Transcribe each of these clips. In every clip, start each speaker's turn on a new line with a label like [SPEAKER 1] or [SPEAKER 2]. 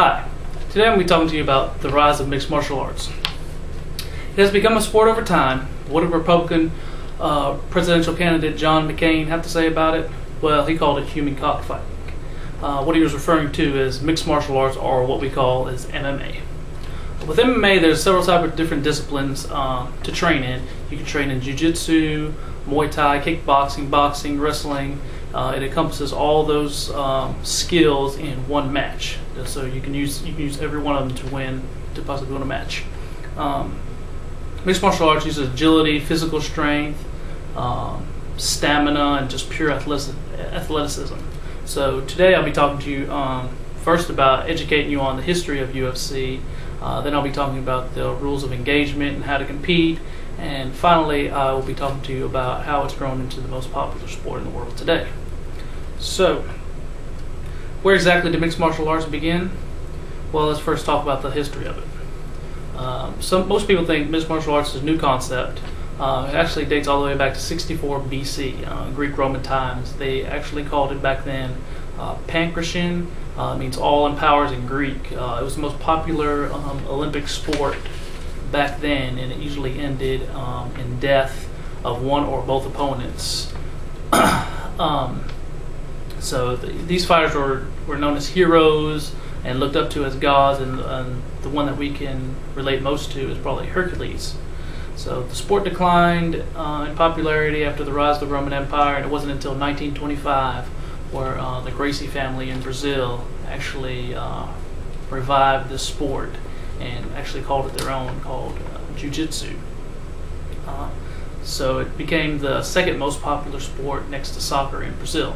[SPEAKER 1] Hi, today I'm going to be talking to you about the rise of mixed martial arts. It has become a sport over time. What did Republican presidential candidate John McCain have to say about it? Well, he called it human cockfighting. What he was referring to is mixed martial arts, or what we call is MMA. With MMA, there's several types of different disciplines to train in. You can train in jiu-jitsu, Muay Thai, kickboxing, boxing, wrestling. It encompasses all those skills in one match. So you can use every one of them to possibly win a match. Mixed martial arts uses agility, physical strength, stamina, and just pure athleticism. So today I'll be talking to you first about educating you on the history of UFC. Then I'll be talking about the rules of engagement and how to compete. And finally, I will be talking to you about how it's grown into the most popular sport in the world today. So, where exactly did mixed martial arts begin? Well, let's first talk about the history of it. Most people think mixed martial arts is a new concept. It actually dates all the way back to 64 BC, Greek-Roman times. They actually called it back then pankration. It means all in powers in Greek. It was the most popular Olympic sport back then, and it usually ended in death of one or both opponents. So these fighters were known as heroes and looked up to as gods, and the one that we can relate most to is probably Hercules. So the sport declined in popularity after the rise of the Roman Empire, and it wasn't until 1925 where the Gracie family in Brazil actually revived this sport and actually called it their own, called jiu-jitsu. So it became the second most popular sport next to soccer in Brazil.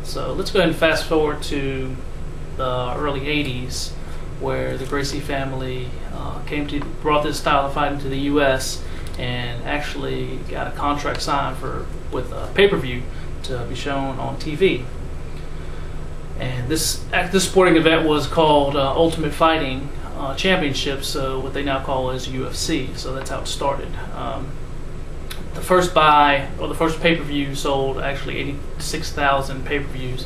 [SPEAKER 1] So let's go ahead and fast forward to the early 80s, where the Gracie family brought this style of fighting to the U.S. and actually got a contract signed with a pay-per-view to be shown on TV. And this sporting event was called Ultimate Fighting Championship, so what they now call is UFC. So that's how it started. The first pay-per-view sold actually 86,000 pay-per-views,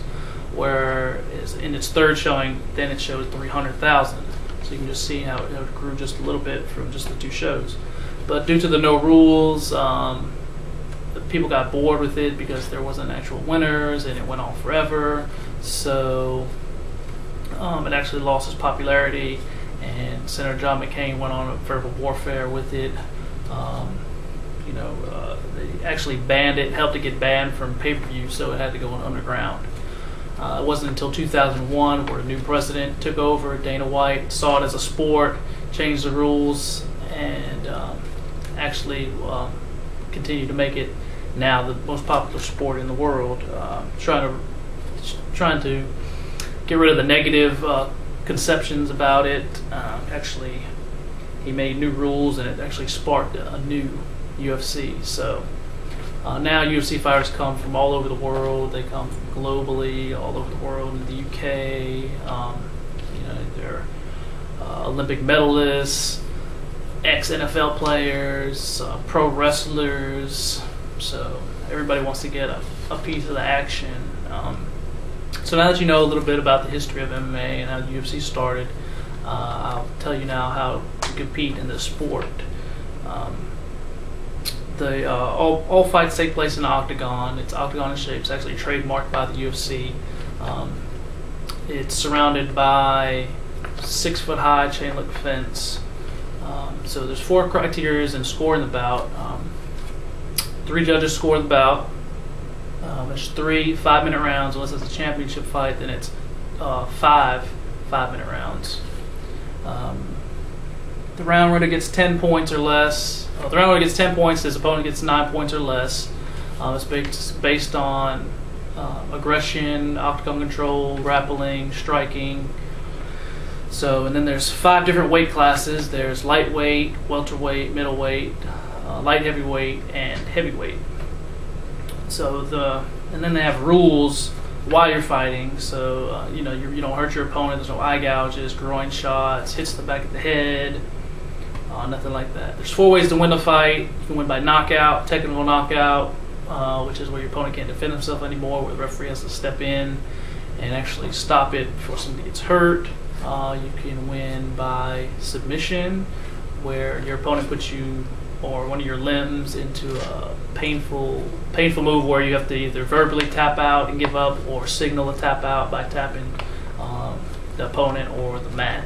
[SPEAKER 1] where in its third showing, then it showed 300,000. So you can just see how it grew just a little bit from just the two shows. But due to the no rules, people got bored with it because there wasn't actual winners, and it went on forever. So it actually lost its popularity, and Senator John McCain went on a verbal warfare with it. They actually banned it, helped it get banned from pay-per-view, so it had to go on underground. It wasn't until 2001 where a new president took over, Dana White, saw it as a sport, changed the rules, and actually continued to make it now the most popular sport in the world, trying to get rid of the negative conceptions about it. Actually, he made new rules, and it actually sparked a new UFC. So now UFC fighters come from all over the world. They come from globally, all over the world, in the UK. They're Olympic medalists, ex-NFL players, pro wrestlers. So everybody wants to get a piece of the action. So now that you know a little bit about the history of MMA and how the UFC started, I'll tell you now how to compete in this sport. All fights take place in an octagon. It's octagon in shape. It's actually trademarked by the UFC. It's surrounded by 6-foot-high chain-link fence. So there's 4 criteria in scoring the bout. 3 judges score the bout. There's 3 5-minute rounds. Unless it's a championship fight, then it's 5 5-minute rounds. The round winner gets 10 points or less. The round winner gets 10 points. His opponent gets 9 points or less. It's based on aggression, octagon control, grappling, striking. So, and then there's 5 different weight classes. There's lightweight, welterweight, middleweight, light heavyweight, and heavyweight. So and then they have rules while you're fighting. So you don't hurt your opponent. There's no eye gouges, groin shots, hits to the back of the head, nothing like that. There's 4 ways to win a fight. You can win by knockout, technical knockout, which is where your opponent can't defend himself anymore, where the referee has to step in and actually stop it before somebody gets hurt. You can win by submission, where your opponent puts you or one of your limbs into a painful move where you have to either verbally tap out and give up, or signal a tap out by tapping the opponent or the mat.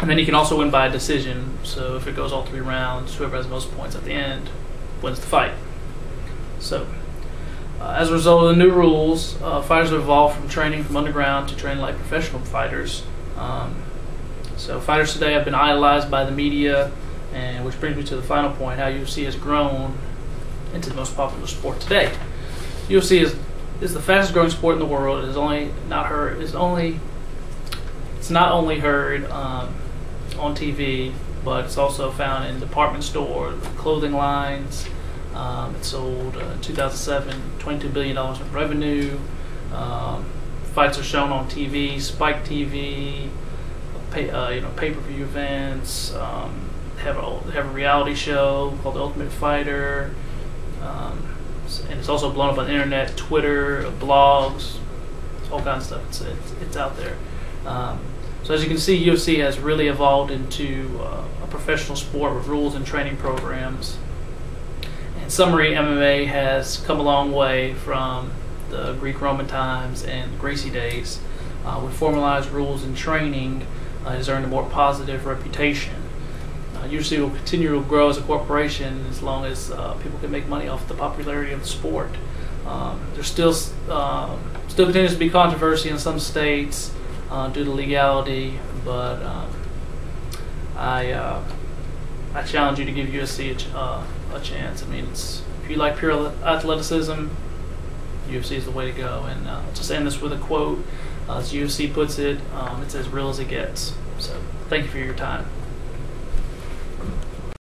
[SPEAKER 1] And then you can also win by a decision. So if it goes all 3 rounds, whoever has the most points at the end wins the fight. So as a result of the new rules, fighters have evolved from training from underground to training like professional fighters. So fighters today have been idolized by the media, and which brings me to the final point: how UFC has grown into the most popular sport today. UFC is the fastest growing sport in the world. It is it's not only heard on TV, but it's also found in department stores, clothing lines. It sold in 2007 $22 billion in revenue. Fights are shown on TV, Spike TV, pay-per-view events. They have a reality show called The Ultimate Fighter, and it's also blown up on the internet, Twitter, blogs, all kinds of stuff. It's out there. So as you can see, UFC has really evolved into a professional sport with rules and training programs. In summary, MMA has come a long way from the Greek-Roman times and Gracie days. With formalized rules and training, it has earned a more positive reputation. UFC will continue to grow as a corporation as long as people can make money off the popularity of the sport. There's still continues to be controversy in some states due to legality, but I challenge you to give UFC a chance. I mean, if you like pure athleticism, UFC is the way to go. And I'll just end this with a quote. As UFC puts it, it's as real as it gets. So thank you for your time.